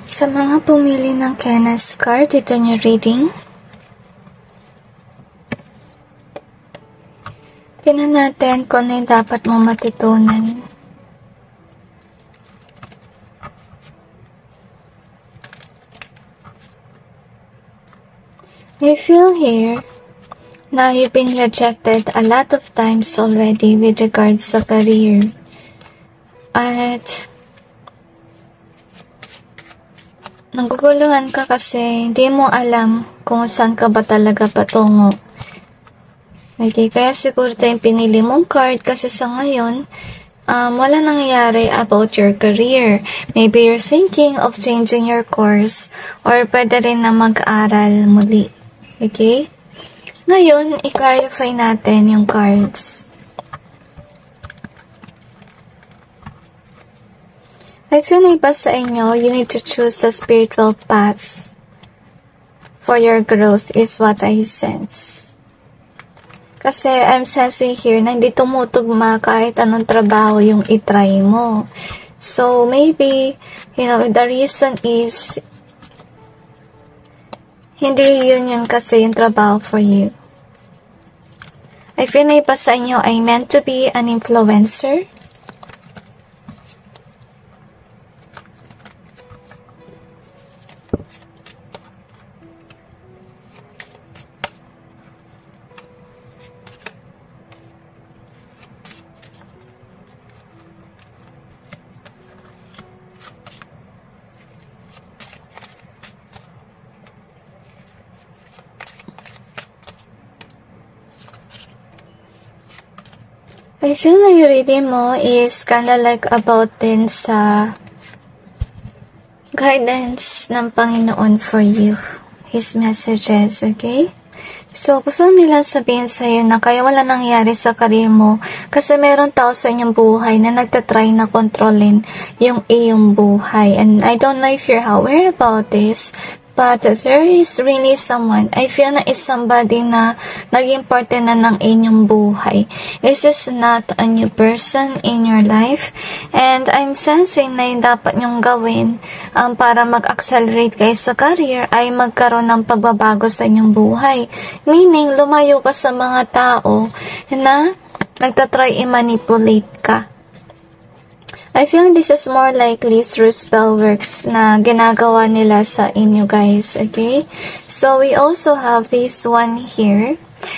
Sa mga pumili ng Kenneth's card, ito yung reading. Tingnan natin kung ano yung dapat mong matutunan. I feel here na you've been rejected a lot of times already with regards sa career. At naguguluhan ka kasi hindi mo alam kung saan ka ba talaga patungo. Okay, kaya siguro ito yung pinili mong card kasi sa ngayon, wala nangyayari about your career. Maybe you're thinking of changing your course or pwede rin na mag-aral muli. Okay? Ngayon, i-clarify natin yung cards. I feel na iba sa inyo, you need to choose a spiritual path for your growth is what I sense. Kasi I'm sensing here na hindi tumutugma kahit anong trabaho yung itry mo. So, maybe, the reason is hindi yun kasi yung trabaho for you. I feel na iba sa inyo ay meant to be an influencer. I feel na yung reading mo is kinda like about din sa guidance ng Panginoon for you. His messages, okay? So, gusto nila sabihin sa'yo na kaya wala nangyari sa career mo kasi meron tao sa inyong buhay na nagtatry na kontrolin yung iyong buhay. And I don't know if you're aware about this, but there is really someone, I feel na is somebody na naging parte na ng inyong buhay. This is not a new person in your life. And I'm sensing na yung dapat nyong gawin para mag-accelerate kayo sa career ay magkaroon ng pagbabago sa inyong buhay. Meaning, lumayo ka sa mga tao na nagtatry i-manipulate ka. I feel this is more likely through spell works na ginagawa nila sa inyo guys, okay? So, we also have this one here.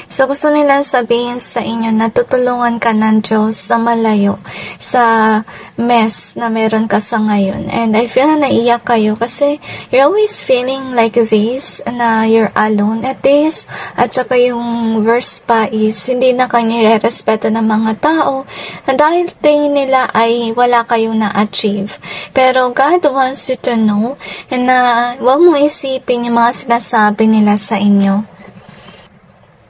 So, gusto nila sabihin sa inyo na tutulungan ka ng Diyos sa malayo sa mess na meron ka sa ngayon. And I feel na naiyak kayo kasi you're always feeling like this, na you're alone at this. At saka yung verse pa is, hindi na kayo respeto ng mga tao dahil tingin nila ay wala kayong na-achieve. Pero God wants you to know na huwag mong isipin yung mga sinasabi nila sa inyo.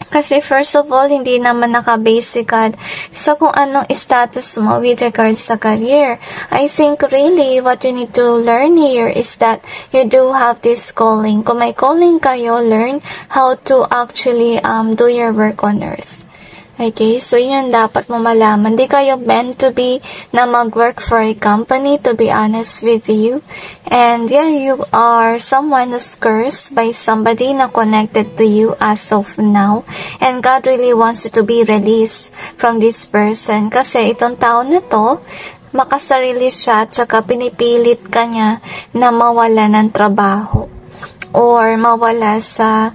Kasi first of all, hindi naman naka-base God sa kung anong status mo with regards sa career. I think really what you need to learn here is that you do have this calling. Kung may calling kayo, learn how to actually do your work on earth. Okay, so yun dapat mo malaman. Di kayo meant to be na mag-work for a company, to be honest with you. And yeah, you are someone who's cursed by somebody na connected to you as of now. And God really wants you to be released from this person. Kasi itong tao na to, makasarili siya, tsaka pinipilit ka niya na mawala ng trabaho or mawala sa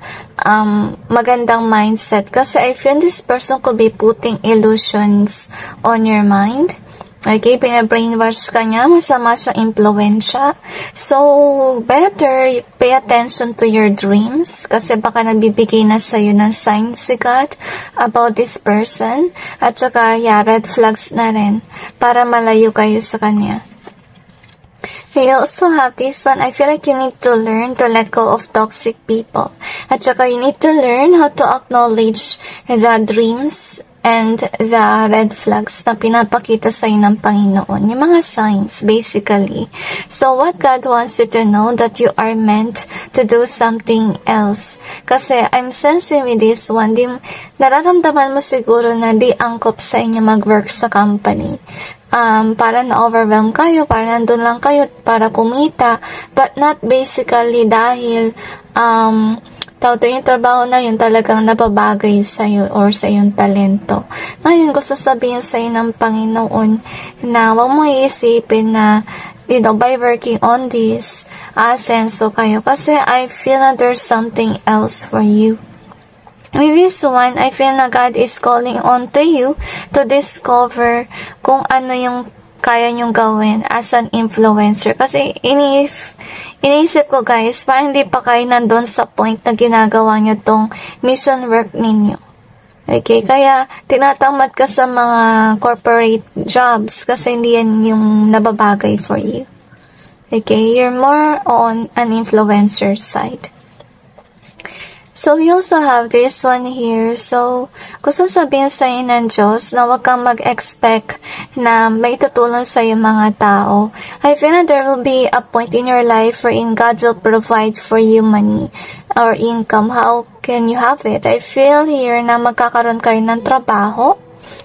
magandang mindset. Kasi I feel this person could be putting illusions on your mind. Okay, pinabrainwash ka niya, masama siyang impluensya. So, better pay attention to your dreams kasi baka nagbibigay na sa'yo ng signs si God about this person. At saka, red flags na rin para malayo kayo sa kanya. We also have this one. I feel like you need to learn to let go of toxic people. At saka you need to learn how to acknowledge the dreams and the red flags na pinapakita sa'yo ng Panginoon. Yung mga signs, basically. So, what God wants you to know that you are meant to do something else. Kasi, I'm sensing with this one, nararamdaman mo siguro na di angkop sa inyo mag-work sa company. para na-overwhelm kayo, para nandun lang kayo, para kumita, but not basically dahil, yung trabaho na yun talagang nababagay sa'yo or sa iyong talento. Ngayon, gusto sabihin sa'yo ng Panginoon na huwag mong iisipin na, by working on this, asenso kayo. Kasi I feel na there's something else for you. With this one, I feel na God is calling on to you to discover kung ano yung kaya nyong gawin as an influencer. Kasi iniisip ko guys, parang hindi pa kayo nandun sa point na ginagawa nyo tong mission work ninyo. Okay, kaya tinatamad ka sa mga corporate jobs kasi hindi yan yung nababagay for you. Okay, you're more on an influencer side. So, we also have this one here. So, gusto sabihin sa iyo ng Diyos na huwag kang mag-expect na may tutulong sa iyo mga tao. I feel that there will be a point in your life wherein God will provide for you money or income. How can you have it? I feel here na magkakaroon kayo ng trabaho.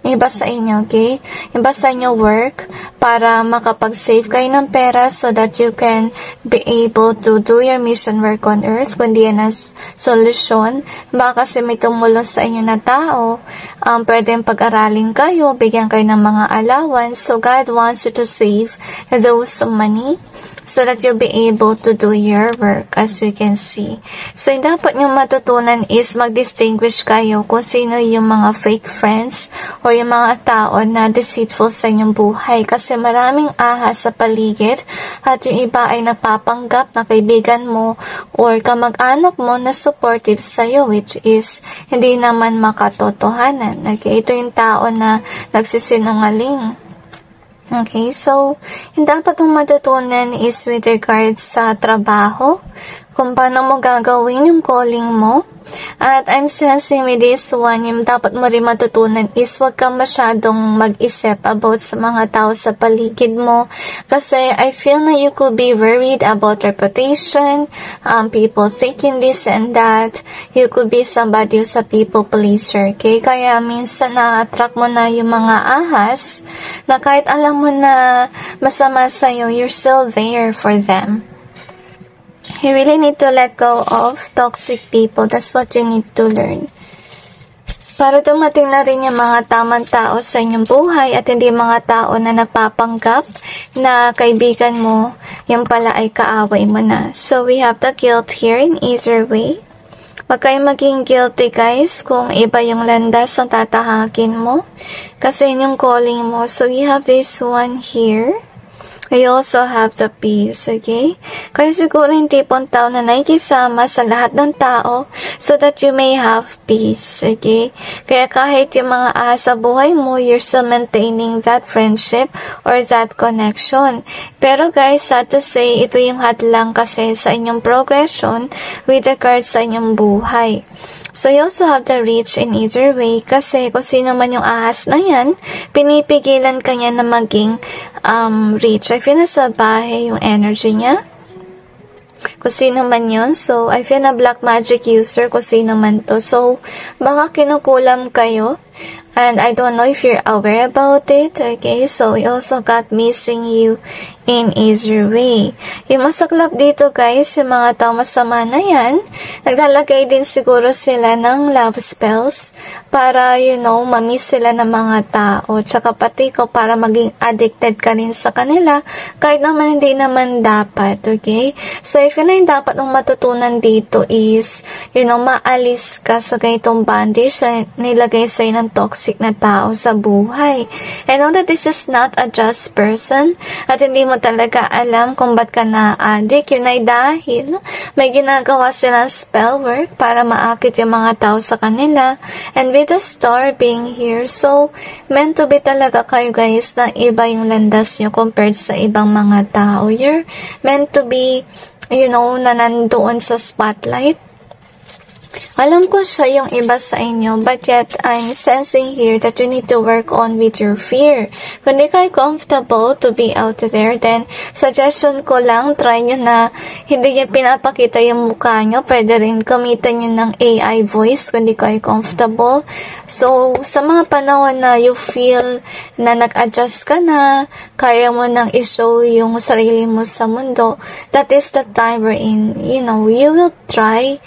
Iba sa inyo, okay? Iba sa inyo work para makapag-save kayo ng pera so that you can be able to do your mission work on earth. Kundi yan as solusyon. Baka kasi may tumulong sa inyo na tao, pwedeng pag-aralin kayo, bigyan kayo ng mga allowance. So God wants you to save those money so that you'll be able to do your work, as we can see. So, yung dapat nyo matutunan is mag-distinguish kayo kung sino yung mga fake friends or yung mga tao na deceitful sa inyong buhay. Kasi maraming ahas sa paligid at yung iba ay napapanggap na kaibigan mo or kamag-anak mo na supportive sa'yo, which is hindi naman makatotohanan. Okay, ito yung tao na nagsisinungaling. Okay, so, yung dapat mong matutunan is with regards sa trabaho, kung paano mo gagawin yung calling mo. At I'm sensing with this one, yung dapat mo rin matutunan is huwag kang masyadong mag-isip about sa mga tao sa paligid mo. Kasi I feel na you could be worried about reputation, people thinking this and that. You could be somebody who's a people pleaser, okay? Kaya minsan na-attract mo na yung mga ahas na kahit alam mo na masama sa'yo, you're still there for them. You really need to let go of toxic people. That's what you need to learn. Para dumating na rin yung mga tamang tao sa inyong buhay at hindi mga tao na nagpapanggap na kaibigan mo, yung pala ay kaaway mo na. So, we have the guilt here in either way. Huwag kayong maging guilty guys kung iba yung landas na tatahakin mo. Kasi yun yung calling mo. So, we have this one here. We also have the peace, okay? Kaya siguro yung tipong tao na nakikisama sa lahat ng tao so that you may have peace, okay? Kaya kahit yung mga sa buhay mo, you're still maintaining that friendship or that connection. Pero guys, sad to say, ito yung hadlang kasi sa inyong progression with regards sa inyong buhay. So, you also have the reach in either way kasi kung sino man yung ahas na yan, pinipigilan ka niya na maging reach. I feel na sa bahay yung energy niya. Kung sino man yun. So, I feel na black magic user kung sino man to. So, baka kinukulam kayo. And I don't know if you're aware about it, okay? So, we also got missing you in either way. Yung masaklap dito, guys, yung mga tao masama na yan, naglalagay din siguro sila ng love spells para, mamiss sila ng mga tao. Tsaka pati ko para maging addicted ka rin sa kanila, kahit naman hindi naman dapat, okay? So, if yun na yung dapat mong matutunan dito is, maalis ka sa ganitong bondage na nilagay sa'yo ng toxic na tao sa buhay. I know that this is not a just person at hindi mo talaga alam kung ba't ka na-addict. Yun ay dahil may ginagawa silang spell work para maakit yung mga tao sa kanila. And with the star being here, so meant to be talaga kayo guys na iba yung landas nyo compared sa ibang mga tao. You're meant to be, na nandoon sa spotlight. Alam ko siya yung iba sa inyo, but yet I'm sensing here that you need to work on with your fear. Kung di kayo comfortable to be out there, then suggestion ko lang, try nyo na hindi nyo pinapakita yung mukha nyo. Pwede rin gamitan nyo ng AI voice kung di kayo comfortable. So, sa mga panahon na you feel na nag-adjust ka na, kaya mo nang i-show yung sarili mo sa mundo, that is the time wherein, you will try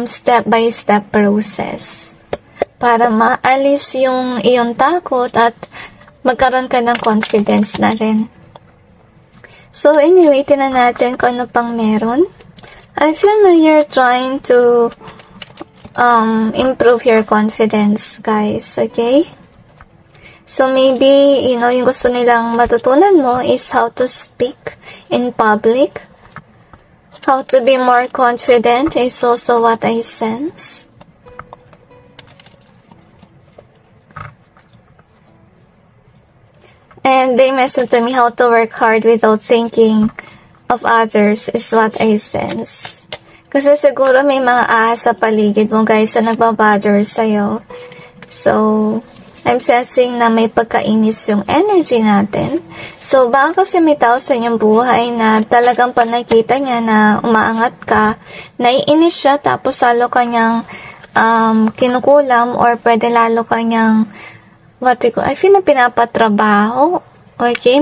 step-by-step process para maalis yung iyong takot at magkaroon ka ng confidence na rin. So anyway, tinan natin kung ano pang meron. I feel na you're trying to improve your confidence, guys, okay? So maybe, yung gusto nilang matutunan mo is how to speak in public. How to be more confident is also what I sense. And they mentioned to me how to work hard without thinking of others is what I sense. Kasi siguro may mga ahas sa paligid mo, guys, na nagbabother sa'yo. So, I'm sensing na may pagkainis yung energy natin. So, baka kasi may tao sa inyong buhay na talagang panakita niya na umaangat ka, naiinis siya, tapos lalo kanyang kinukulam, or pwede lalo kanyang, I feel na pinapatrabaho. Okay,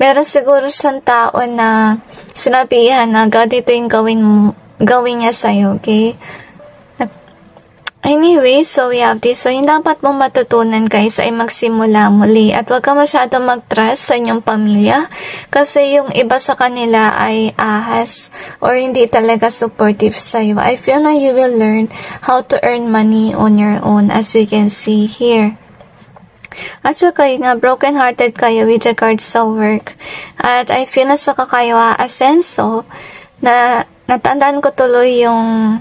meron siguro siyang tao na sinabihan na ganito yung gawin niya sa'yo, okay? Anyway, so we have this. So, yung dapat mong matutunan, guys, ay magsimula muli. At huwag ka masyadong mag-trust sa inyong pamilya. Kasi yung iba sa kanila ay ahas or hindi talaga supportive sa'yo. I feel na you will learn how to earn money on your own, as we can see here. At saka na broken-hearted kayo with regards sa work. At I feel na sa kakaywa asenso na natandaan ko tuloy yung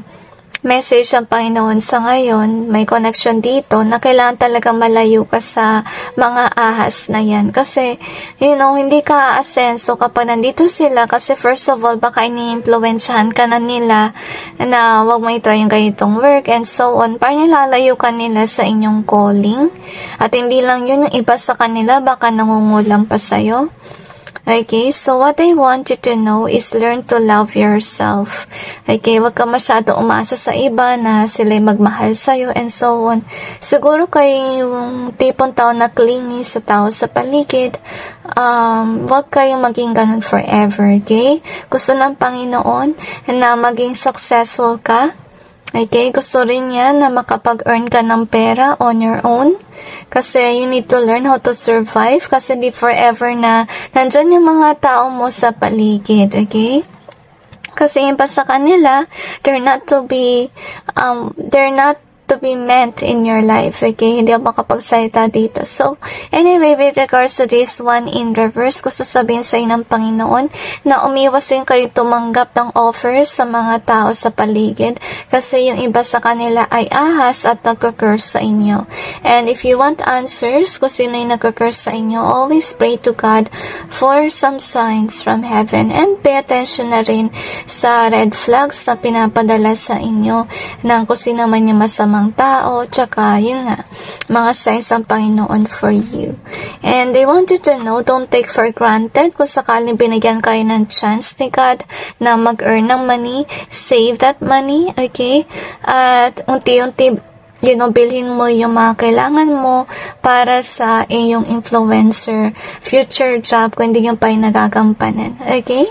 message ng Panginoon sa ngayon, may connection dito na kailangan talaga malayo ka sa mga ahas na yan. Kasi, hindi ka aasenso kapag nandito sila kasi first of all, baka ini-influensyahan ka na nila na wag mo i-try yung ganitong work and so on. Parang nilalayo ka nila sa inyong calling. At hindi lang yun, yung iba sa kanila baka nangungulang pa sa'yo. Okay, so what I want you to know is learn to love yourself. Okay, wag ka masyado umasa sa iba na sila'y magmahal sa'yo and so on. Siguro kayo yung tipong tao na clingy sa tao sa paligid. Wag kayong maging ganun forever, okay? Gusto ng Panginoon na maging successful ka. Okay, gusto rin niya na makapag-earn ka ng pera on your own. Kasi you need to learn how to survive. Kasi di forever na nandyan yung mga tao mo sa paligid. Okay? Kasi yung pa sa kanila, they're not to be meant in your life. Okay? Hindi ako makapagsalita dito. So, anyway, with regards to this one in reverse, gusto sabihin sa ng Panginoon na umiwas din kayo tumanggap ng offers sa mga tao sa paligid kasi yung iba sa kanila ay ahas at nagka-curse sa inyo. And if you want answers kung sino yung nagka-curse sa inyo, always pray to God for some signs from heaven and pay attention na rin sa red flags na pinapadala sa inyo ng kung sino man yung masamang tao, tsaka yun nga, mga signs ng Panginoon for you. And they want you to know, don't take for granted kung sakaling binigyan kayo ng chance ni God na mag-earn ng money, save that money, okay? At unti-unti, bilhin mo yung mga kailangan mo para sa iyong influencer, future job, kung hindi yung pa yung nagagampanan, okay?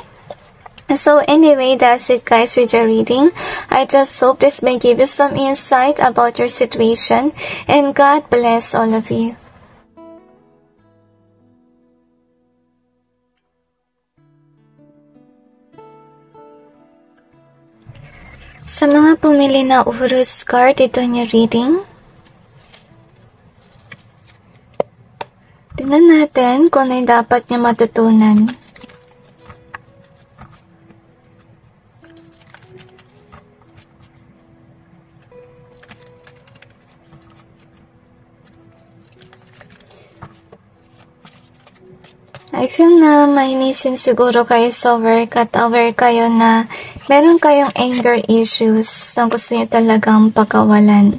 So anyway, that's it guys with your reading. I just hope this may give you some insight about your situation and God bless all of you. Sa mga pumili na Urus card ito yung reading, tingnan natin kung ano dapat niya matutunan. I feel na mainisin siguro kayo sa work at aware kayo na meron kayong anger issues na gusto niyo talagang pagkawalan.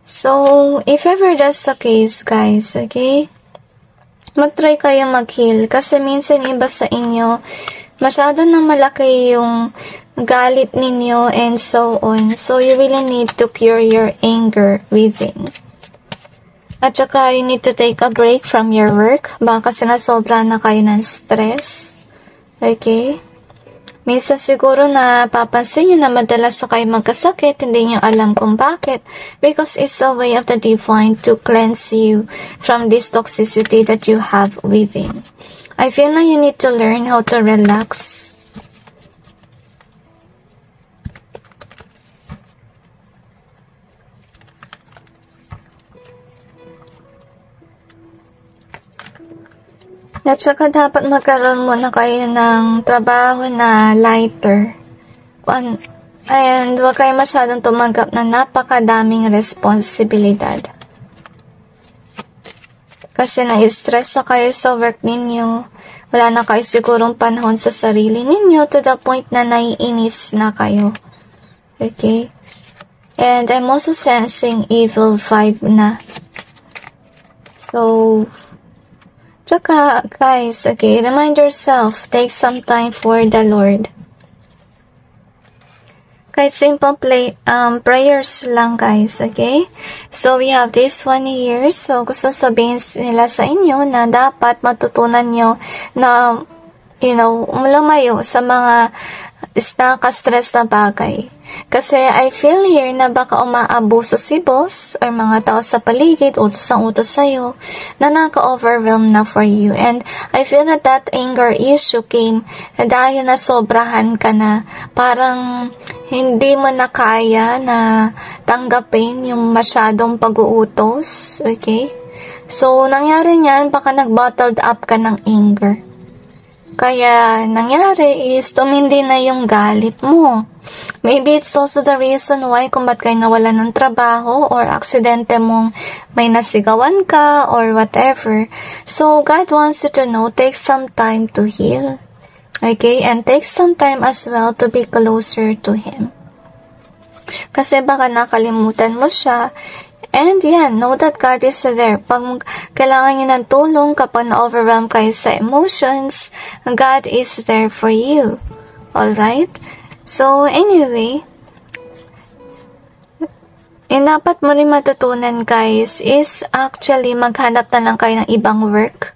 So, if ever that's the case, guys, okay? Mag-try kayo mag-heal kasi minsan iba sa inyo, masyado na malaki yung galit ninyo and so on. So, you really need to cure your anger within. At saka, you need to take a break from your work. Baka sinasobra na kayo ng stress. Okay? Minsan siguro na papansin nyo na madalas na kayo magkasakit, hindi nyo alam kung bakit. Because it's a way of the divine to cleanse you from this toxicity that you have within. I feel na you need to learn how to relax. At saka dapat magkaroon muna kayo ng trabaho na lighter. And huwag kayo masyadong tumanggap na napakadaming responsibilidad. Kasi na-stress na kayo sa work ninyo. Wala na kayo sigurong panahon sa sarili ninyo to the point na naiinis na kayo. Okay? And I'm also sensing evil vibe na. So, tsaka, guys, okay, remind yourself, take some time for the Lord. Kahit simple prayers lang, guys, okay? So, we have this 1 year. So, gusto sabihin nila sa inyo na dapat matutunan nyo na, lumayo sa mga nakaka-stress na bagay. Kasi I feel here na baka umaabuso si boss or mga tao sa paligid, utos ang utos sa'yo, na naka-overwhelm na for you. And I feel that anger issue came dahil na sobrahan ka na. Parang hindi mo na kaya na tanggapin yung masyadong pag-uutos. Okay? So, nangyari niyan, baka nag-bottled up ka ng anger. Kaya, nangyari is, tumindi na yung galit mo. Maybe it's also the reason why kung ba't kayo nawalan ng trabaho or aksidente mong may nasigawan ka or whatever. So, God wants you to know, take some time to heal. Okay? And take some time as well to be closer to Him. Kasi baka nakalimutan mo siya. And yan, know that God is there. Pag kailangan nyo ng tulong, kapag na-overwhelm kayo sa emotions, God is there for you. Alright? So, anyway, yung dapat mo rin matutunan, guys, is actually maghanap na lang kayo ng ibang work.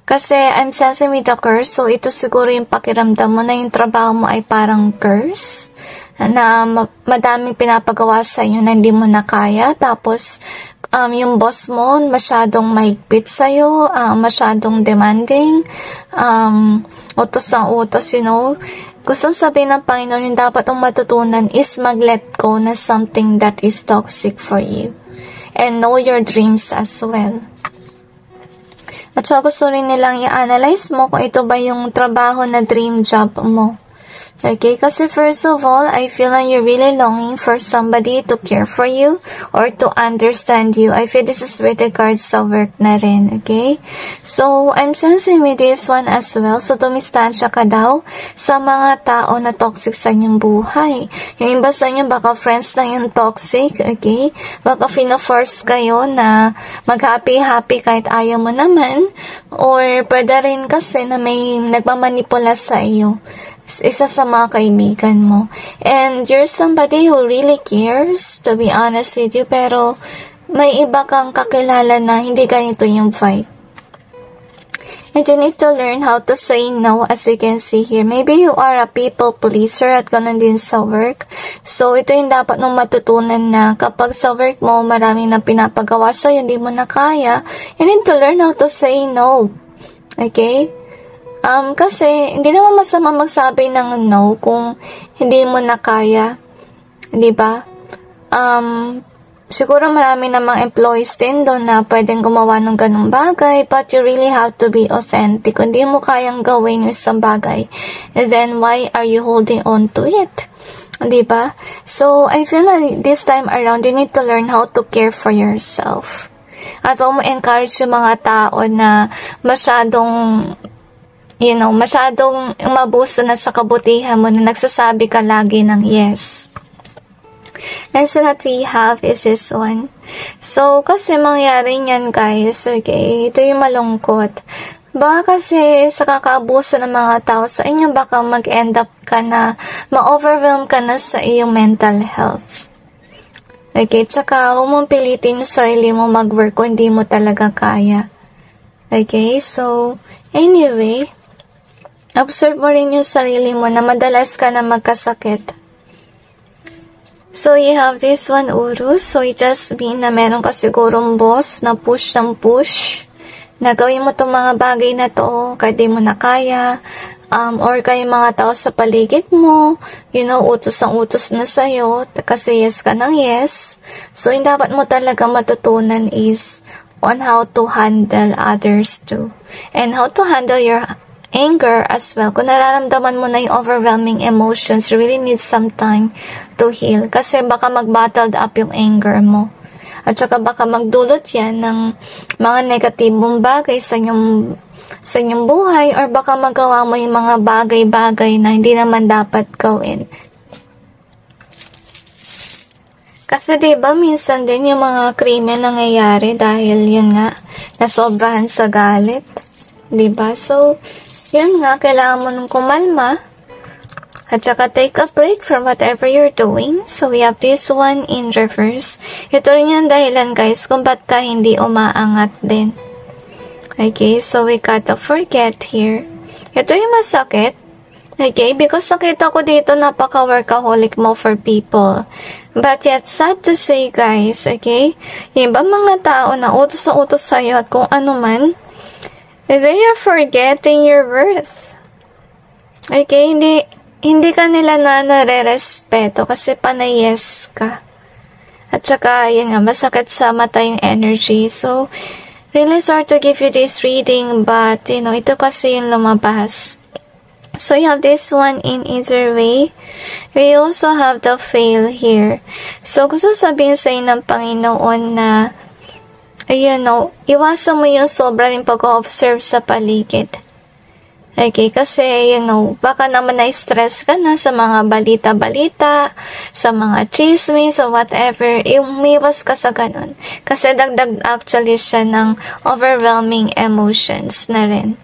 Kasi I'm sensing with the curse, so ito siguro yung pakiramdam mo na yung trabaho mo ay parang curse. Na madaming pinapagawa sa inyo na hindi mo na kaya. Tapos, yung boss mo masyadong mahigpit sa'yo, masyadong demanding, utos ang utos, Gusto sabihin ng Panginoon, yung dapat ang matutunan is mag-let go na something that is toxic for you. And know your dreams as well. At so gusto rin nilang i-analyze mo kung ito ba yung trabaho na dream job mo. Okay, kasi first of all, I feel like you're really longing for somebody to care for you or to understand you. I feel this is with regards sa work na rin, okay? So, I'm sensing with this one as well. So, dumistansya ka daw sa mga tao na toxic sa inyong buhay. Yung iba sa inyo, baka friends lang yung toxic, okay? Baka fino-force kayo na mag-happy-happy kahit ayaw mo naman. Or, pwede rin kasi na may nagmamanipula sa iyo. Isa sa mga kaibigan mo. And you're somebody who really cares, to be honest with you, pero may iba kang kakilala na hindi ganito yung vibe. And you need to learn how to say no, as we can see here. Maybe you are a people pleaser at ganun din sa work. So, ito yung dapat mong matutunan na kapag sa work mo, marami na pinapagawa sa'yo, hindi mo na kaya, you need to learn how to say no. Okay? Kasi, hindi naman masama magsabi ng no kung hindi mo na kaya. Diba? Siguro marami namang employees din doon na pwedeng gumawa ng ganung bagay, but you really have to be authentic. Kung hindi mo kayang gawin yung isang bagay, then why are you holding on to it? Diba? So, I feel like this time around, you need to learn how to care for yourself. At huwag mo encourage yung mga tao na masyadong masyadong umabuso na sa kabutihan mo na nagsasabi ka lagi ng yes. Next that we have is this one. So, kasi mangyari niyan guys, okay, ito yung malungkot. Baka kasi sa kakaabuso ng mga tao sa inyo, baka mag-end up ka na, ma-overwhelm ka na sa iyong mental health. Okay, tsaka huwag mong pilitin yung sarili mo mag-work kung hindi mo talaga kaya. Okay, so, anyway, observe mo rin yung sarili mo na madalas ka na magkasakit. So, you have this one, Urus. So, it just mean na meron ka sigurong boss na push ng push. Na gawin mo itong mga bagay na to kahit di mo na kaya. Or kayo mga tao sa paligid mo, utos ang utos na sa'yo. Kasi yes ka ng yes. So, yung dapat mo talaga matutunan is on how to handle others too. And how to handle your anger as well. Kung nararamdaman mo na yung overwhelming emotions, you really need some time to heal. Kasi baka mag-bottled up yung anger mo. At saka baka magdulot yan ng mga negatibong bagay sa inyong buhay, or baka magawa mo yung mga bagay-bagay na hindi naman dapat gawin. Kasi diba minsan din yung mga krimen nangyayari dahil yun nga, nasobrahan sa galit. Diba? So, yun nga, kailangan mo nung kumalma. At saka take a break from whatever you're doing. So, we have this one in reverse. Ito rin yung dahilan guys kung ba't ka hindi umaangat din. Okay, so we gotta forget here. Ito yung masakit. Okay, because nakita ko dito napaka-workaholic mo for people. But yet, sad to say guys, okay, yung iba mga tao na utos sa utos sa'yo at kung ano man, they are forgetting your worth. Okay, hindi ka nila na nare-respeto kasi panay-yes ka. At saka, yun nga, masakit sa mata yung energy. So, really sorry to give you this reading, but, ito kasi yung lumabas. So, you have this one in either way. We also have the fail here. So, gusto sabihin sa inyo ng Panginoon na, iwasan mo yung sobra rin pag-observe sa paligid. Okay, kasi, baka naman na-stress ka na sa mga balita-balita, sa mga chismis, or whatever. Umiwas ka sa ganun. Kasi dagdag actually siya ng overwhelming emotions na rin.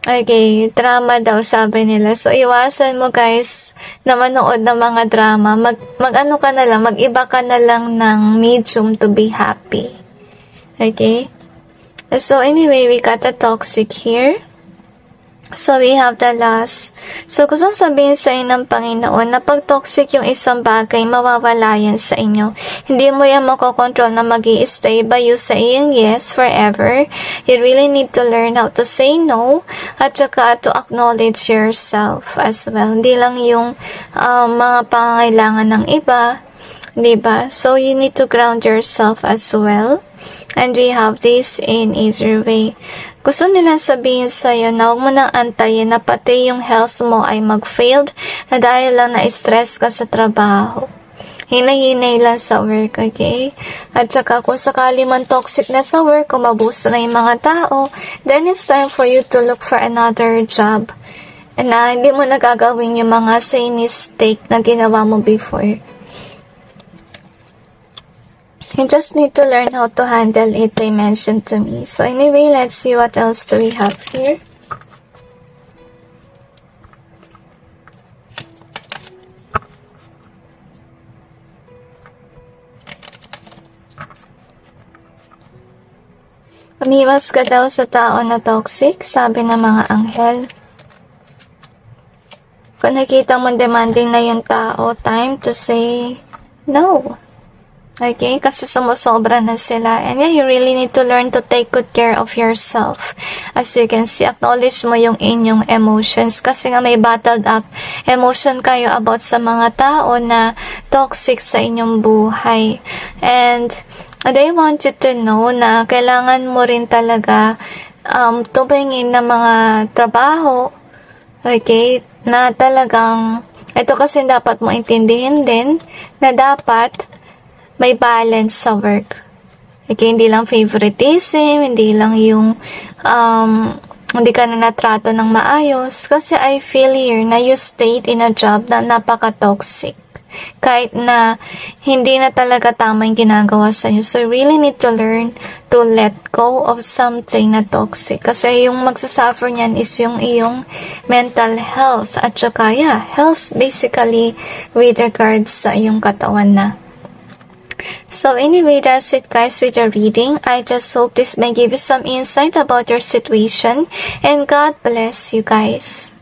Okay, drama daw sabi nila. So, iwasan mo guys na manood ng mga drama. Mag-ano ka na lang, mag-iba ka na lang ng medium to be happy. Okay? So, anyway, we got a toxic here. So, we have the last. So, gusto sabihin sa inyo ng Panginoon na pag toxic yung isang bagay, mawawala yan sa inyo. Hindi mo yan makokontrol na mag-i-stay by you saying yes forever. You really need to learn how to say no at saka to acknowledge yourself as well. Hindi lang yung mga pangangailangan ng iba, diba? So, you need to ground yourself as well. And we have this in either way. Gusto nilang sabihin sa'yo na huwag mo nang antayin na pati yung health mo ay mag-failed na dahil lang na-stress ka sa trabaho. Hinay-hinay lang sa work, okay? At saka kung sakali man toxic na sa work, kung mabuso na yung mga tao, then it's time for you to look for another job. Na hindi mo nagagawin yung mga same mistake na ginawa mo before. You just need to learn how to handle it, they mentioned to me. So anyway, let's see what else do we have here. Umiwas ka daw sa tao na toxic, sabi ng mga anghel. Kung nakita mo demanding na yung tao, time to say no. Okay? Kasi sumusobra na sila. And yeah, you really need to learn to take good care of yourself. As you can see, acknowledge mo yung inyong emotions. Kasi nga may bottled up emotion kayo about sa mga tao na toxic sa inyong buhay. And they want you to know na kailangan mo rin talaga tumingin ng mga trabaho. Okay? Na talagang, ito kasi dapat mo intindihin din na dapat may balance sa work. Okay, hindi lang favoritism, hindi lang yung hindi ka na natrato ng maayos, kasi I feel here na you stayed in a job na napaka-toxic. Kahit na hindi na talaga tama yung ginagawa sa'yo. So, you really need to learn to let go of something na toxic. Kasi yung magsasuffer niyan is yung iyong mental health. At saka, health basically with regards sa iyong katawan na. So anyway, that's it guys with your reading. I just hope this may give you some insight about your situation. And God bless you guys.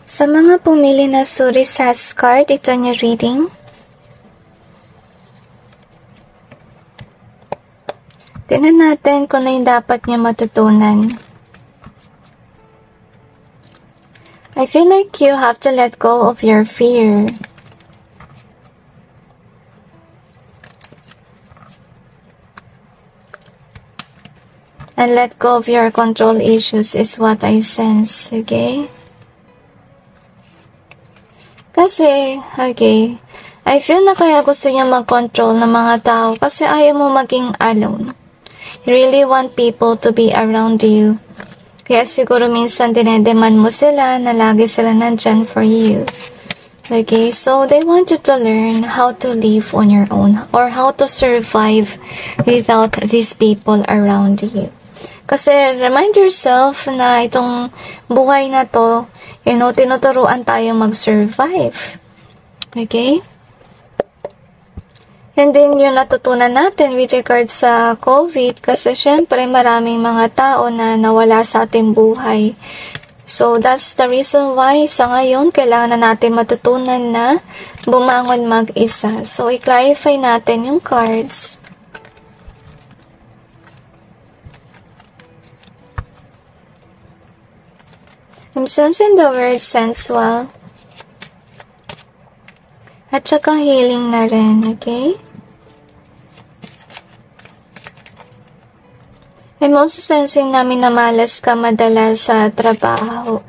Sa mga pumili na suri sa card, ito yung reading. Tingnan natin kung ano yung dapat niya matutunan. I feel like you have to let go of your fear. And let go of your control issues is what I sense, okay? Kasi, okay, I feel na kaya gusto niya mag-control ng mga tao kasi ayaw mo maging alone. You really want people to be around you. Kaya siguro minsan dinedemand mo sila na lagi sila nandyan for you. Okay, so they want you to learn how to live on your own or how to survive without these people around you. Kasi remind yourself na itong buhay na to, tinuturuan tayo mag-survive. Okay? And then yung natutunan natin with regards sa COVID, kasi syempre maraming mga tao na nawala sa ating buhay. So that's the reason why sa ngayon kailangan na natin matutunan na bumangon mag-isa. So i-clarify natin yung cards. I'm sensing the word sensual. At saka healing na rin, okay? I'm also sensing na minamalas ka madalas sa trabaho.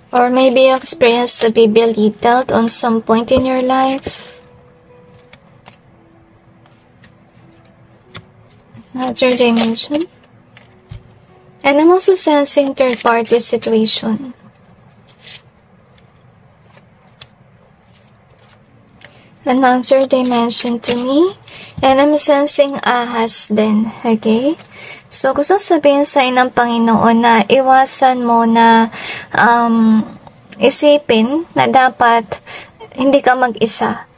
Or maybe you experienced to be belittled on some point in your life. Another dimension. And I'm also sensing third-party situation. Another dimension to me. And I'm sensing ahas din. Okay? So, gusto sabihin sa ng Panginoon na iwasan mo na isipin na dapat hindi ka mag-isa.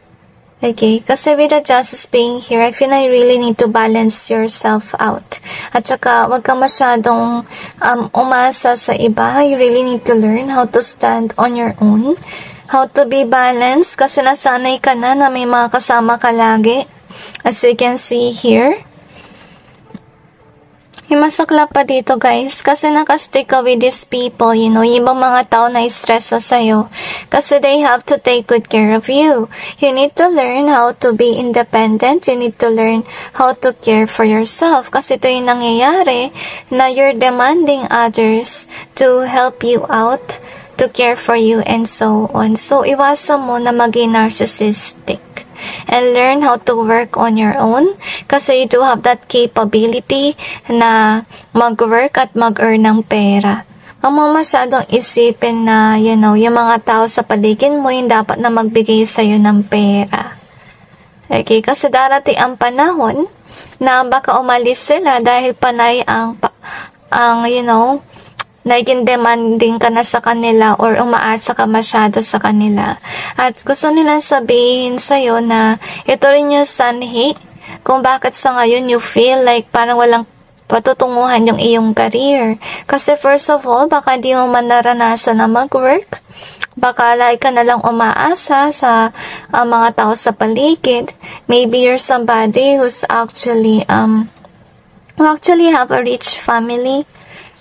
Okay, kasi with the justice being here, I feel I really need to balance yourself out. At saka, wag ka masyadong umasa sa iba. You really need to learn how to stand on your own. How to be balanced, kasi nasanay ka na may mga kasama ka lagi. As you can see here. Yung masaklap pa dito guys, kasi nakastick ka with these people, yung ibang mga tao na stress sa'yo, kasi they have to take good care of you. You need to learn how to be independent, you need to learn how to care for yourself, kasi ito yung nangyayari na you're demanding others to help you out, to care for you, and so on. So, iwasan mo na maging narcissistic. And learn how to work on your own kasi you do have that capability na mag-work at mag-earn ng pera. Huwag mo masyadong isipin na, yung mga tao sa paligid mo yung dapat na magbigay sa'yo ng pera. Okay, kasi darating ang panahon na baka umalis sila dahil panay ang naging demanding ka na sa kanila or umaasa ka masyado sa kanila. At gusto nilang sabihin sa'yo na ito rin yung sanhi kung bakit sa ngayon you feel like parang walang patutunguhan yung iyong career. Kasi first of all, baka di mo man naranasan na mag-work. Baka like ka na lang umaasa sa mga tao sa paligid. Maybe you're somebody who's actually have a rich family.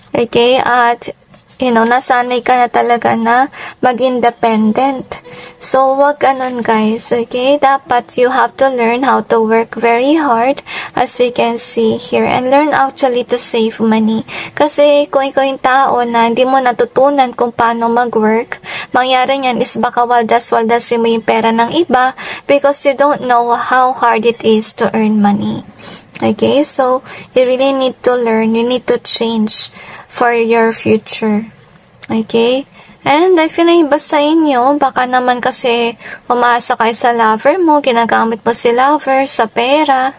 Okay, at nasanay ka na talaga na mag-independent. So, wag ganun guys, okay? Dapat you have to learn how to work very hard as you can see here and learn actually to save money. Kasi kung ikaw yung tao na hindi mo natutunan kung paano mag-work, mangyari niyan is baka waldas-waldasin mo yung pera ng iba because you don't know how hard it is to earn money. Okay? So, you really need to learn, you need to change for your future. Okay? And I feel na iba sa inyo, baka naman kasi umaasa kayo sa lover mo, ginagamit mo si lover sa pera.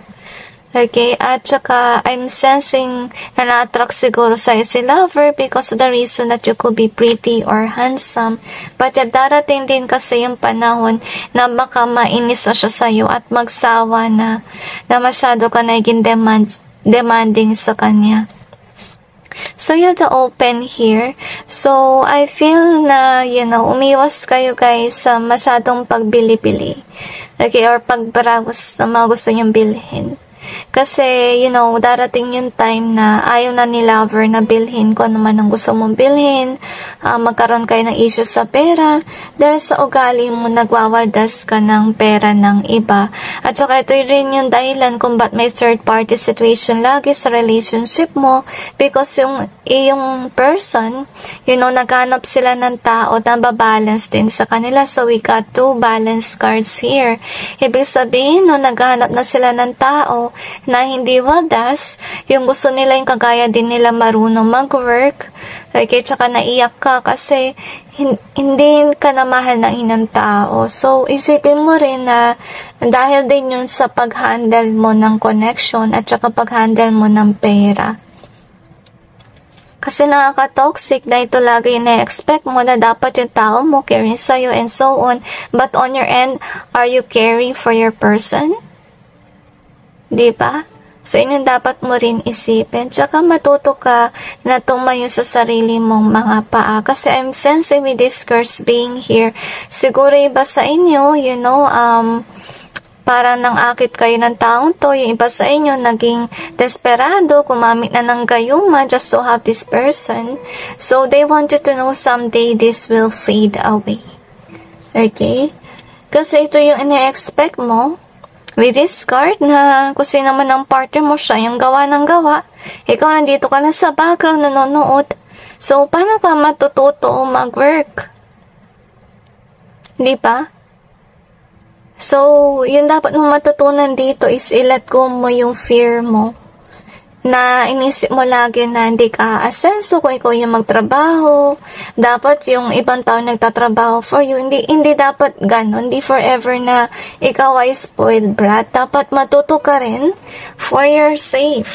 Okay? At saka, I'm sensing na na-attract siguro sa'yo si lover because of the reason that you could be pretty or handsome. But darating din kasi yung panahon na baka mainis na siya sa'yo at magsawa na masyado ka naging demanding sa kanya. So, you have to open here. So, I feel na, umiwas kayo guys sa masyadong pagbili-bili. Okay, or pag-browse na mga gusto nyong bilhin. Kasi, darating yung time na ayaw na ni lover na bilhin kung ano man ang gusto mong bilhin, magkaroon kayo ng issue sa pera, dahil sa ugali mo nagwawaldas ka ng pera ng iba. At saka ito rin yung dahilan kung ba't may third party situation lagi sa relationship mo, because yung person, naghanap sila ng tao na babalance din sa kanila. So, we got 2 balance cards here. Ibig sabihin, naghanap na sila ng tao na hindi waldas, yung gusto nila yung kagaya din nila marunong mag-work, okay, tsaka naiyak ka kasi hindi ka na mahal ng inang tao. So, isipin mo rin na dahil din yun sa pag-handle mo ng connection at tsaka pag-handle mo ng pera. Kasi nakaka-toxic na ito lagi yung na-expect mo na dapat yung tao mo caring sa'yo and so on. But on your end, are you caring for your person? Diba? So, yun yung dapat mo rin isipin. Tsaka matuto ka na tumayo sa sarili mong mga paa. Kasi I'm sensing with this curse being here. Siguro iba sa inyo, para nang akit kayo ng taong to, yung iba sa inyo naging desperado, kumamit na ng gayuma just to have this person. So, they want you to know someday this will fade away. Okay? Kasi ito yung ina-expect mo. With this card na kung sino naman ang partner mo, siya yung gawa ng gawa. Ikaw nandito ka na sa background nanonood. So, paano ka matututo mag-work? Di ba? So, yun dapat mo matutunan dito is i-let go mo yung fear mo. Na inisip mo lagi na hindi ka asenso kung ikaw yung magtrabaho. Dapat yung ibang tao nagtatrabaho for you. Hindi dapat ganon. Hindi forever na ikaw ay spoiled brat. Dapat matuto ka rin for your sake.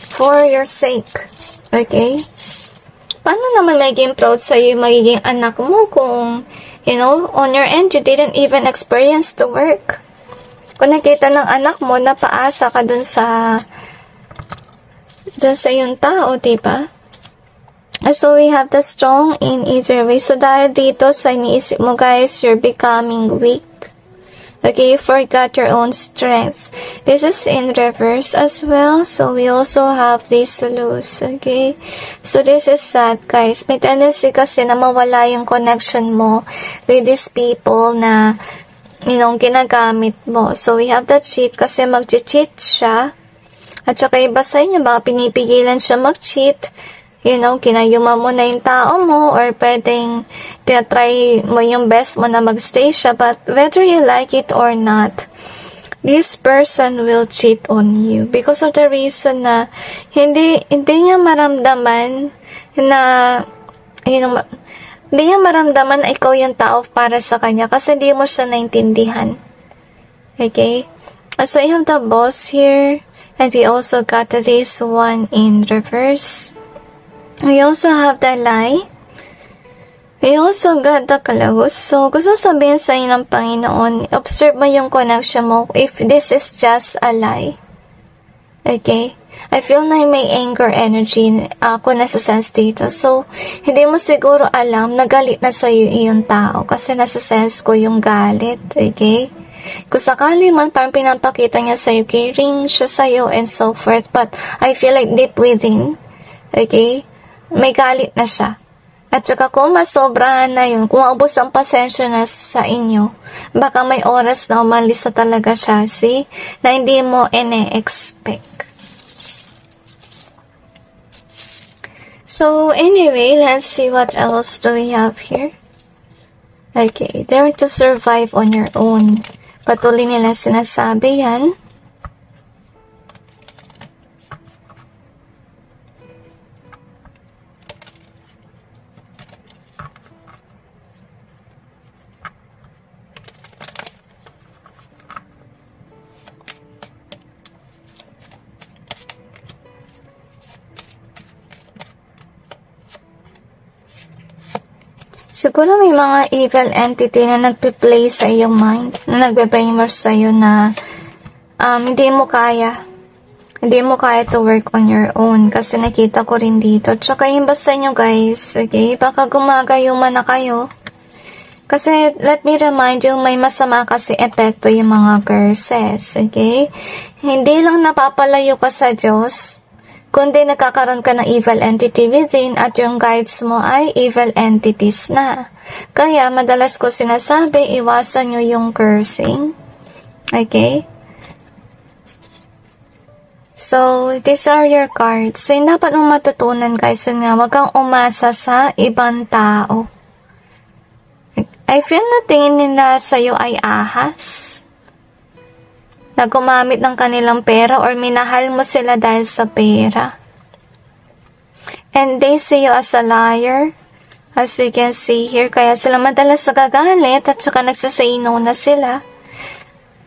For your sake. Okay? Paano naman magiging proud sa'yo yung magiging anak mo kung, on your end, you didn't even experience to work? Kung nakita ng anak mo, napaasa ka dun sa yung tao, diba? So, we have the strong in either way. So, dahil dito sa iniisip mo, guys, you're becoming weak. Okay, you forgot your own strength. This is in reverse as well. So, we also have this loose. Okay? So, this is sad, guys. May tendency kasi na mawala yung connection mo with these people na, ginagamit mo. So, we have the cheat kasi mag-cheat siya. At saka iba sa inyo, baka pinipigilan siya mag-cheat. Kinayuma mo na yung tao mo or pwedeng tinatry mo yung best mo na magstay siya. But whether you like it or not, this person will cheat on you. Because of the reason na hindi niya maramdaman na, hindi niya maramdaman na ikaw yung tao para sa kanya kasi hindi mo siya naintindihan. Okay? So, I have the boss here. And we also got this one in reverse. We also have the lie. We also got the close. So, gusto sabihin sa inyo ng Panginoon, observe mo yung connection mo if this is just a lie. Okay? I feel na may anger energy ako nasa-sense dito. So, hindi mo siguro alam na galit na sa'yo yung tao kasi nasa-sense ko yung galit. Okay? Kung sakali man, parang pinapakita niya sa'yo, caring siya sa'yo and so forth. But, I feel like deep within, okay, may galit na siya. At saka kung masobrahan na yun, kung maubos ang pasensya na sa inyo, baka may oras na umalis na talaga siya, see? Na hindi mo ine-expect. So, anyway, let's see what else do we have here. Okay, learn to survive on your own. Patuloy nila sinasabi yan. Siguro may mga evil entity na nagpe-play sa iyong mind, na nagbe-brainwash sa iyo na hindi mo kaya. Hindi mo kaya to work on your own kasi nakita ko rin dito. Tsaka yung basta nyo guys, okay? Baka gumagayuma na kayo. Kasi let me remind you, may masama kasi epekto yung mga curses, okay? Hindi lang napapalayo ka sa Diyos, kundi nagkakaroon ka ng evil entity within at yung guides mo ay evil entities na. Kaya madalas ko sinasabi, iwasan nyo yung cursing. Okay? So, these are your cards. So, yung dapat mong matutunan guys, yun nga, wag kang umasa sa ibang tao. I feel na tingin nila sa'yo ay ahas. Na gumamit ng kanilang pera or minahal mo sila dahil sa pera. And they see you as a liar. As you can see here, kaya sila madalas nagagalit at saka nagsasay no na sila.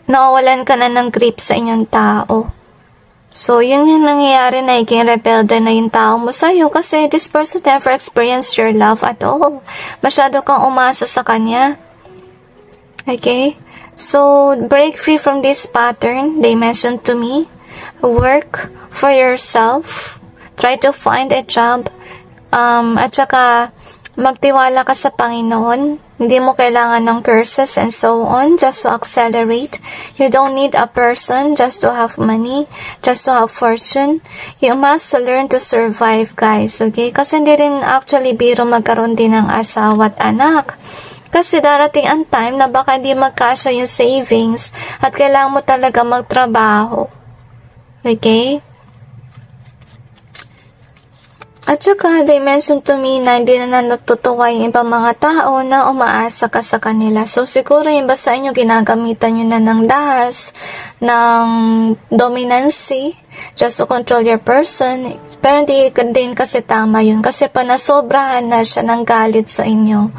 Nawawalan ka na ng grip sa inyong tao. So, yun yung nangyayari, naging rebelde na yung tao mo sa'yo kasi this person never experienced your love at all. Masyado kang umasa sa kanya. Okay? So, break free from this pattern. They mentioned to me, work for yourself. Try to find a job. At saka, magtiwala ka sa Panginoon. Hindi mo kailangan ng curses and so on just to accelerate. You don't need a person just to have money, just to have fortune. You must learn to survive, guys. Okay? Kasi hindi rin actually biro magkaroon din ng asawa at anak. Kasi darating ang time na baka hindi magkasya yung savings at kailangan mo talaga magtrabaho. Okay? At saka, they mentioned to me na hindi na natutuwa yung ibang mga tao na umaasa ka sa kanila. So, siguro yung basta inyo ginagamitan nyo na ng dahas, ng dominancy, just to control your person. Pero hindi din kasi tama yun. Kasi pa nasobrahan na siya ng galit sa inyo.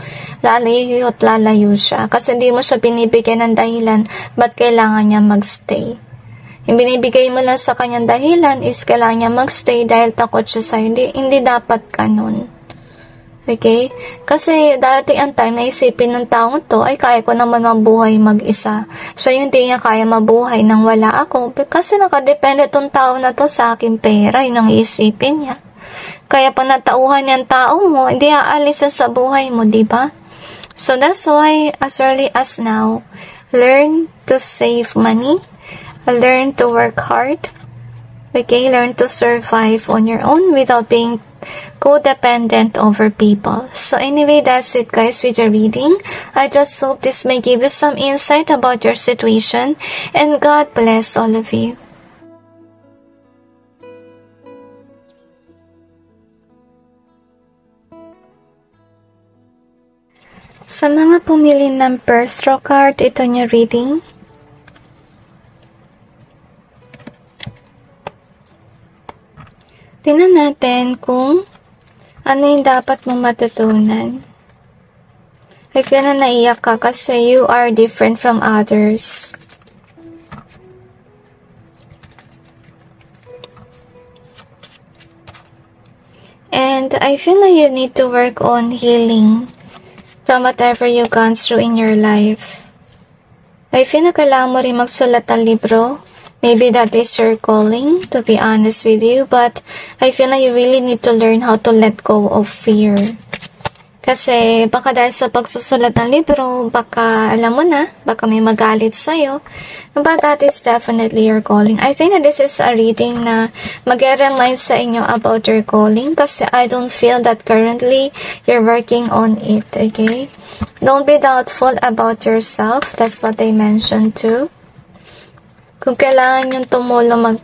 Lalayo at lalayo siya. Kasi hindi mo siya binibigyan ng dahilan ba't kailangan niya magstay. Yung binibigay mo lang sa kanyang dahilan is kailangan niya magstay dahil takot siya sa'yo. Hindi dapat ganun. Okay? Kasi darating ang time na isipin ng taong to, ay kaya ko naman mabuhay mag-isa. So, hindi niya kaya mabuhay nang wala ako. Kasi nakadepende tong tao na to sa aking pera. Yun ang isipin niya. Kaya pa natauhan niyang tao mo, hindi aalis sa buhay mo, diba? So, that's why, as early as now, learn to save money. Learn to work hard. Okay, learn to survive on your own without being codependent over people. So anyway, that's it guys with your reading. I just hope this may give you some insight about your situation, and God bless all of you. Sa mga pumili ng birth tarot card, ito niya reading. Tingnan natin kung ano yung dapat mong matutunan. I feel na naiyak ka kasi you are different from others. And I feel na you need to work on healing from whatever you've gone through in your life. I feel na kailangan mo rin magsulat ng libro. Maybe that is your calling, to be honest with you, but I feel like you really need to learn how to let go of fear. Kasi baka dahil sa pagsusulat ng libro, baka alam mo na, baka may magalit sa'yo. But that is definitely your calling. I think that this is a reading na mag-remind sa inyo about your calling kasi I don't feel that currently you're working on it, okay? Don't be doubtful about yourself. That's what they mentioned too. Kung kailangan yung tumulong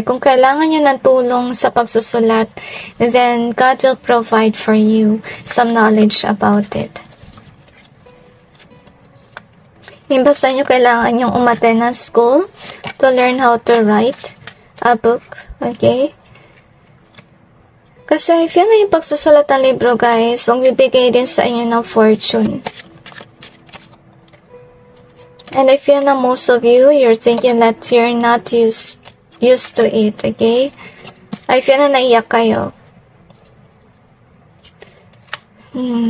kung kailangan nyo ng tulong sa pagsusulat, then God will provide for you some knowledge about it. Iba sa inyo, kailangan nyong umattend ng school to learn how to write a book, okay? Kasi if yan na yung pagsusulat ng libro, guys, kung bibigay din sa inyo ng fortune. And I feel na most of you, you're thinking that you're not used to it, okay? I feel na naiyak kayo.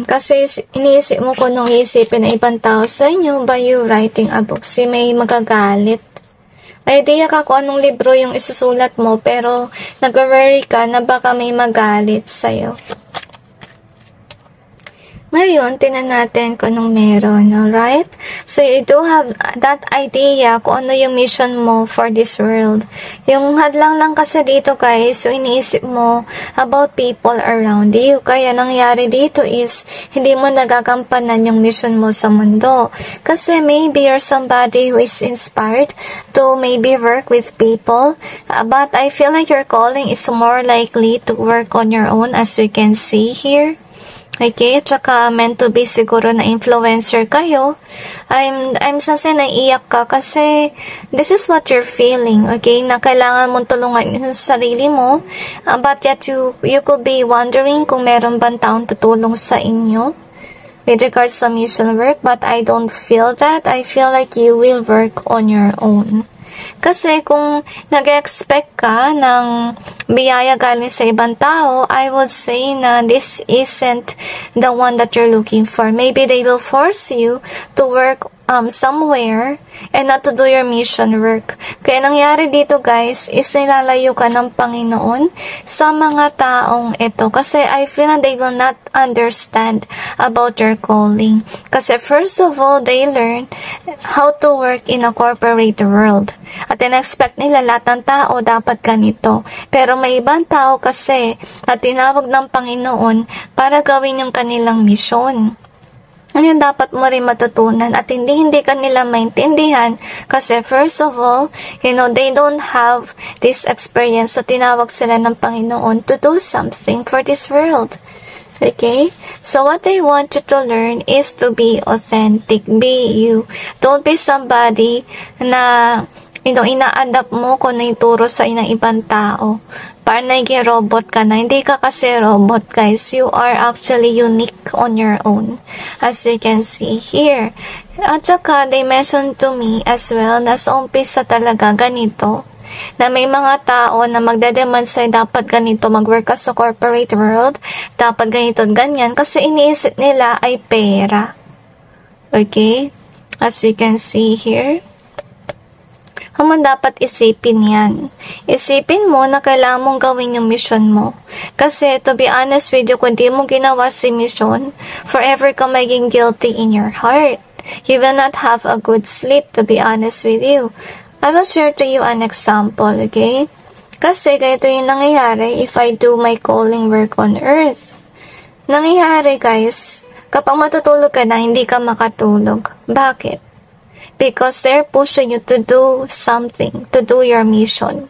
Kasi iniisip mo kung nung iisipin na ibang tao sa inyo by you writing a book, si may magagalit. May idea ka kung anong libro yung isusulat mo, pero nag-worry ka na baka may magalit sa'yo. Ngayon, tinan natin kung anong meron, alright? So, you do have that idea kung ano yung mission mo for this world. Yung hadlang lang kasi dito, guys, so iniisip mo about people around you. Kaya nangyari dito is, hindi mo nagagampanan yung mission mo sa mundo. Kasi maybe you're somebody who is inspired to maybe work with people. But I feel like your calling is more likely to work on your own, as you can see here. Okay, tsaka meant to be siguro na influencer kayo. I'm sase naiiyak ka kasi this is what you're feeling, okay? Na kailangan mong tulungan yung sarili mo, but yet you could be wondering kung meron bang taong tutulong sa inyo with regards sa mission work, but I don't feel that. I feel like you will work on your own. Kasi kung nag-expect ka ng biyaya galing sa ibang tao, I would say na this isn't the one that you're looking for. Maybe they will force you to work somewhere and not to do your mission work. Kaya nangyari dito, guys, is nilalayo ka ng Panginoon sa mga taong ito. Kasi I feel na they will not understand about your calling. Kasi first of all, they learn how to work in a corporate world. At in-expect nila lahat ng tao dapat ganito. Pero may ibang tao kasi na tinawag ng Panginoon para gawin yung kanilang misyon. Ano yung dapat mo rin matutunan at hindi kanila maintindihan kasi first of all, they don't have this experience sa tinawag sila ng Panginoon to do something for this world. Okay? So what I want you to learn is to be authentic. Be you. Don't be somebody na ina-adapt mo kung ano yung turo sa ng ibang tao. Para naging robot ka na. Hindi ka kasi robot, guys. You are actually unique on your own. As you can see here. At saka, they mentioned to me as well na sa umpisa talaga ganito. Na may mga tao na magdedemand sa'yo dapat ganito, mag-work ka sa corporate world, dapat ganito at ganyan, kasi iniisip nila ay pera. Okay? As you can see here. Mo dapat isipin yan. Isipin mo na kailangan mong gawin yung mission mo. Kasi, to be honest with you, kung di mo ginawa si mission, forever ka maging guilty in your heart. You will not have a good sleep, to be honest with you. I will share to you an example, okay? Kasi, ganito yung nangyayari if I do my calling work on earth. Nangyayari, guys, kapag matutulog ka na, hindi ka makatulog. Bakit? Because they're pushing you to do something, to do your mission.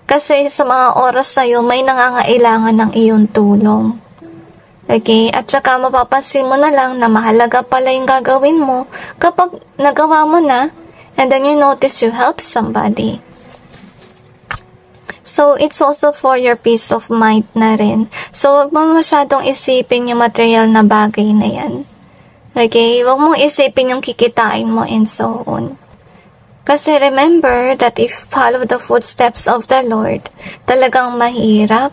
Kasi sa mga oras na yun, may nangangailangan ng iyong tulong. Okay? At saka mapapansin mo na lang na mahalaga pala yung gagawin mo kapag nagawa mo na, and then you notice you help somebody. So, it's also for your peace of mind na rin. So, wag mo masyadong isipin yung material na bagay na yan. Okay? Huwag mong isipin yung kikitain mo and so on. Kasi remember that if follow the footsteps of the Lord, talagang mahirap.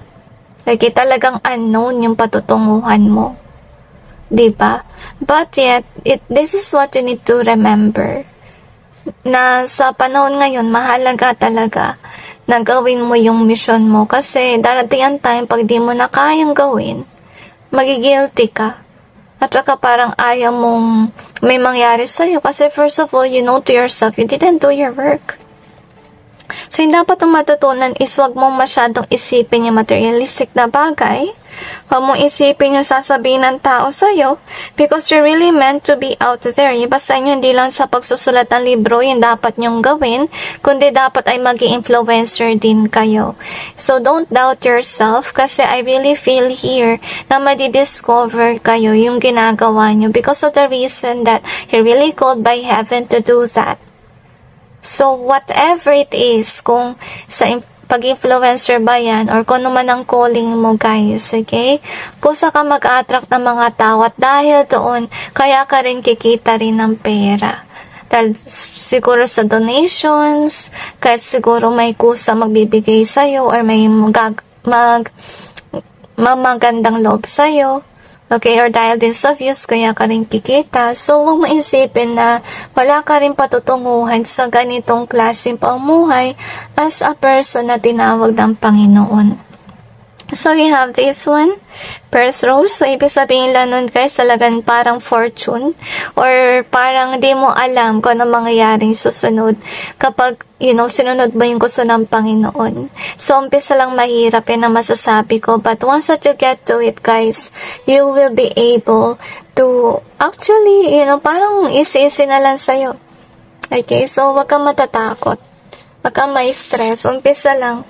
Okay? Talagang unknown yung patutunguhan mo. Diba? But yet, this is what you need to remember. Na sa panahon ngayon, mahalaga talaga na gawin mo yung mission mo. Kasi darating ang time, pag di mo na kayang gawin, magigilty ka. At saka parang ayaw mong may mangyari sa'yo. Kasi first of all, you know to yourself, you didn't do your work. So, yung dapat mong matutunan is wag mong masyadong isipin yung materialistic na bagay. Huwag mong isipin yung sasabihin ng tao sa'yo because you're really meant to be out there. Iba sa inyo, hindi lang sa pagsusulat ng libro yung dapat nyong gawin, kundi dapat ay mag-influencer din kayo. So, don't doubt yourself kasi I really feel here na madidiscover kayo yung ginagawa nyo because of the reason that you're really called by heaven to do that. So, whatever it is, kung sa pag-influencer ba yan, or kung naman ang calling mo, guys, okay? Kung sa ka mag-attract ng mga tao at dahil doon, kaya ka rin kikita rin ng pera. Dahil siguro sa donations, kahit siguro may kusa magbibigay sa'yo, or may magandang loob sa'yo. Okay, or dahil din sa views, kaya ka rin kikita. So, huwag maisipin na wala ka rin patutunguhan sa ganitong klaseng pamuhay as a person na tinawag ng Panginoon. So, we have this one, birth rose. So, ibig sabihin lang nun, guys, talagang parang fortune or parang di mo alam kung ano mangyayaring susunod kapag, sinunod mo yung gusto ng Panginoon. So, umpisa lang mahirap yan na masasabi ko. But once that you get to it, guys, you will be able to actually, parang isi-isi na lang sa'yo. Okay? So, wag kang matatakot. Wag kang ma-stress. Umpisa lang.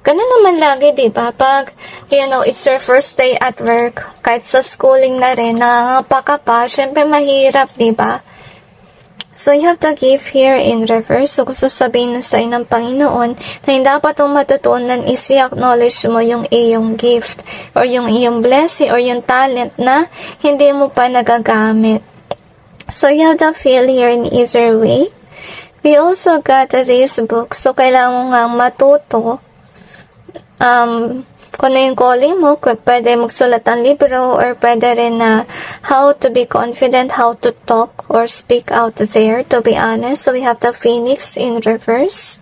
Ganun naman lagi, diba? Pag, it's your first day at work, kahit sa schooling na rin, nangangapa ka pa, syempre mahirap, diba? So, you have to give here in reverse. So, gusto sabihin na sa ng Panginoon na yung dapat mong matutunan is i-acknowledge mo yung iyong gift or yung iyong blessing or yung talent na hindi mo pa nagagamit. So, you have to feel here in easier way. We also got this book. So, kailangan mo nga matuto kung na yung calling mo, pwede magsulat ng libro or pwede rin na how to be confident, how to talk or speak out there, to be honest. So, we have the phoenix in reverse.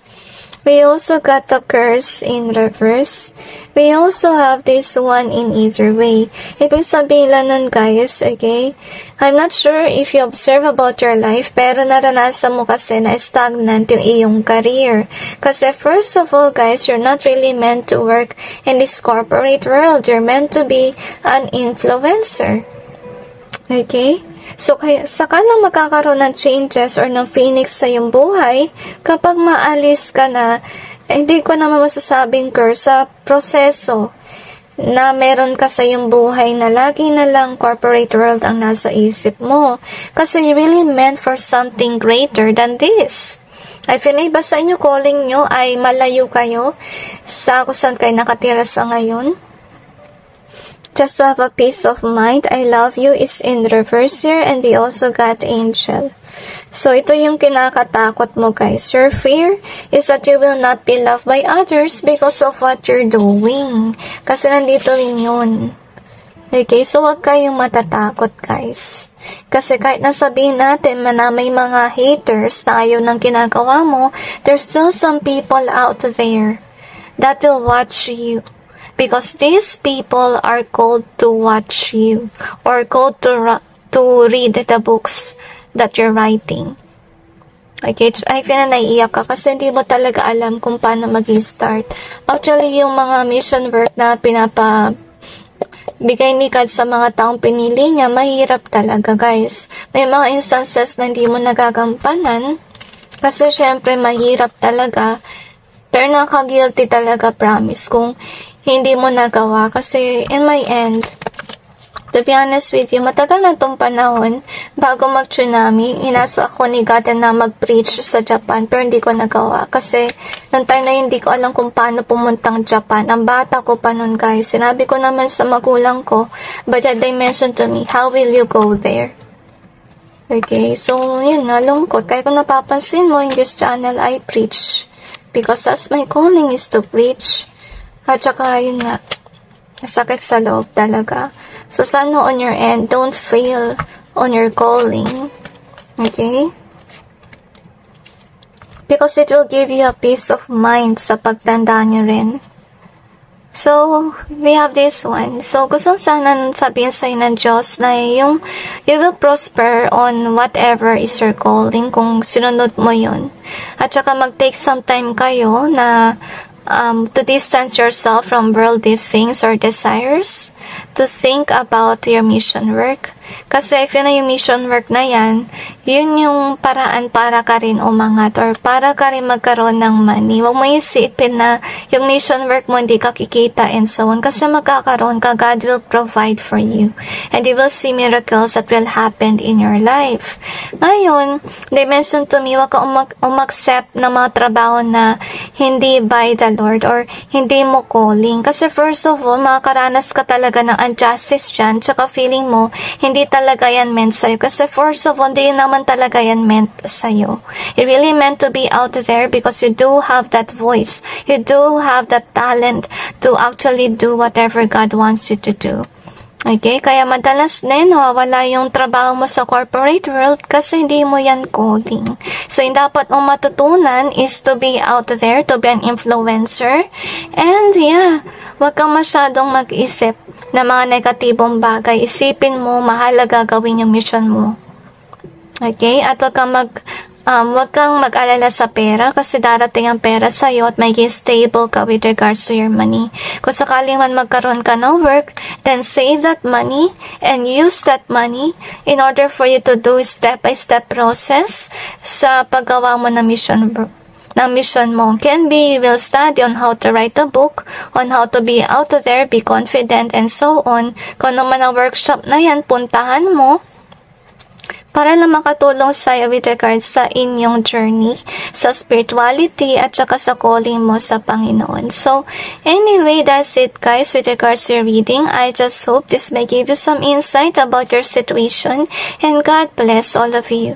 We also got the curse in reverse. We also have this one in either way. Ibig sabihin lang nun, guys, okay? I'm not sure if you observe about your life, pero naranasan mo kasi na stagnant yung iyong career. Kasi first of all, guys, you're not really meant to work in this corporate world. You're meant to be an influencer. Okay? So, kaya saka lang magkakaroon ng changes or ng phoenix sa iyong buhay kapag maalis ka na, hindi ko naman masasabing curse sa proseso na meron ka sa iyong buhay na lagi na lang corporate world ang nasa isip mo. Kasi you really meant for something greater than this. I feel na iba sa inyo calling nyo ay malayo kayo sa kung saan kayo nakatira sa ngayon. Just to have a peace of mind, I love you is in reverse here and we also got angel. So, ito yung kinakatakot mo, guys. Your fear is that you will not be loved by others because of what you're doing. Kasi nandito rin yun. Okay, so wag kayong matatakot, guys. Kasi kahit nasabihin natin na may mga haters na ayaw ng ginagawa mo, there's still some people out there that will watch you. Because these people are called to watch you or called to read the books that you're writing. Okay, I feel na naiiyak ka kasi hindi mo talaga alam kung paano mag-start. Actually, yung mga mission work na bigay ni God sa mga taong pinili niya, mahirap talaga, guys. May mga instances na hindi mo nagagampanan kasi syempre mahirap talaga. Pero nakaka-guilty talaga, promise, kung hindi mo nagawa. Kasi in my end, to be honest with you, matagal na itong panahon bago mag-tsunami, inasa ako ni God na mag-preach sa Japan, pero hindi ko nagawa. Kasi nung time na hindi ko alam kung paano pumuntang Japan. Ang bata ko pa nun, guys. Sinabi ko naman sa magulang ko, but they mentioned to me, how will you go there? Okay, so yun, nalungkot. Kaya kung napapansin mo, in this channel, I preach. Because as my calling is to preach. At saka, yun nga, nasakit sa loob talaga. So, sana on your end, don't fail on your calling. Okay? Because it will give you a peace of mind sa pagtanda nyo rin. So, we have this one. So, gusto sana sabihin sa'yo ng Diyos na you will prosper on whatever is your calling kung sinunod mo yun. At saka mag-take some time kayo na to distance yourself from worldly things or desires, to think about your mission work. Kasi if yun na yung mission work na yan, yun yung paraan para ka rin umangat or para ka rin magkaroon ng money. Huwag mo isipin na yung mission work mo hindi ka kikita and so on. Kasi magkakaroon ka, God will provide for you. And you will see miracles that will happen in your life. Ngayon, they mentioned to me, huwag ka umaccept na mga trabaho na hindi by the Lord or hindi mo calling. Kasi first of all, makakaranas ka talaga ng injustice dyan. Tsaka feeling mo, hindi talaga yan meant sa'yo. Kasi first of all, hindi naman talaga yan meant sa'yo. It really meant to be out there because you do have that voice. You do have that talent to actually do whatever God wants you to do. Okay? Kaya madalas din, nawawala yung trabaho mo sa corporate world kasi hindi mo yan calling. So, yung dapat mong matutunan is to be out there, to be an influencer. And yeah, wag kang masyadong mag-isip na mga negatibong bagay. Isipin mo, mahalaga gawin yung mission mo. Okay? At wag kang mag-alala sa pera kasi darating ang pera sa'yo at maging stable ka with regards to your money. Kung sakaling man magkaroon ka ng work, then save that money and use that money in order for you to do step-by-step process sa paggawa mo ng mission mo. Can be, you will study on how to write a book, on how to be out there, be confident, and so on. Kung ano man ang workshop na yan, puntahan mo para lang makatulong sa'yo with regards sa inyong journey, sa spirituality, at saka sa calling mo sa Panginoon. So, anyway, that's it guys with regards to your reading. I just hope this may give you some insight about your situation, and God bless all of you.